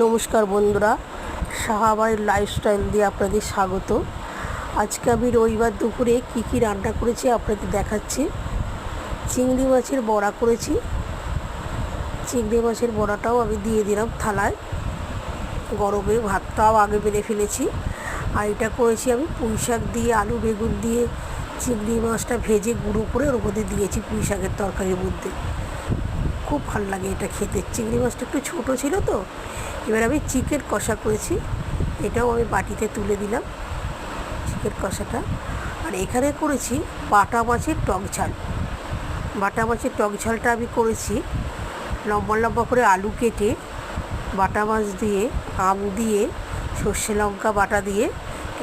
নমস্কার বন্ধুরা, সাহাবাড়ির লাইফস্টাইল দিয়ে আপনাদের স্বাগত। আজকে আমি রবিবার দুপুরে কী রান্না করেছি আপনাদের দেখাচ্ছি। চিংড়ি মাছের বড়া করেছি। চিংড়ি মাছের বড়াটাও আমি দিয়ে দিলাম থালায়। গরমে ভাতটাও আগে বেড়ে ফেলেছি। আর এটা করেছি আমি পুঁই শাক দিয়ে, আলু বেগুন দিয়ে চিংড়ি মাছটা ভেজে গুঁড়ো করে ওর মধ্যে দিয়েছি পুঁই শাকের তরকারির মধ্যে। খুব ভালো লাগে এটা খেতে। চিংড়ি মাছটা একটু ছোটো ছিল তো। এবার আমি চিকেন কষা করেছি, এটাও আমি বাটিতে তুলে দিলাম চিকেন কষাটা। আর এখানে করেছি বাটা মাছের টক ঝাল। বাটা মাছের টক ঝালটা আমি করেছি লম্বা লম্বা করে আলু কেটে, বাটা মাছ দিয়ে, আম দিয়ে, সর্ষে লঙ্কা বাটা দিয়ে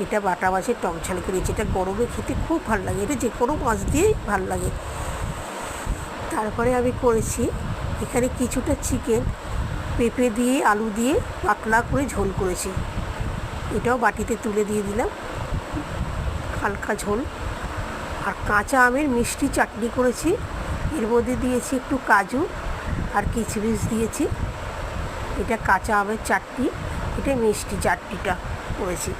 এটা বাটা মাছের টক ঝাল করেছি। এটা গরমে খেতে খুব ভালো লাগে, এটা যে কোনো মাছ দিয়েই ভালো লাগে। তারপরে আমি করেছি এখানে কিছুটা চিকেন পেঁপে দিয়ে, আলু দিয়ে পাতলা করে ঝোল করেছি, এটাও বাটিতে তুলে দিয়ে দিলাম, হালকা ঝোল। আর কাঁচা আমের মিষ্টি চাটনি করেছি, এর মধ্যে দিয়েছি একটু কাজু আর কিশমিশ দিয়েছি। এটা কাঁচা আমের চাটনি, এটা মিষ্টি চাটনিটা করেছি।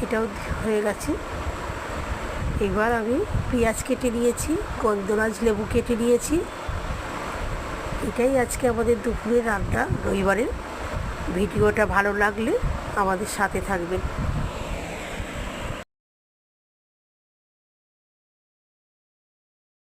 এটাও হয়ে গেছে। এবার আমি পেঁয়াজ কেটে নিয়েছি, গন্ধরাজ লেবু কেটে নিয়েছি। এটাই আজকে আমাদের দুপুরের রান্না রবিবারের। ভিডিওটা ভালো লাগলে আমাদের সাথে থাকবেন।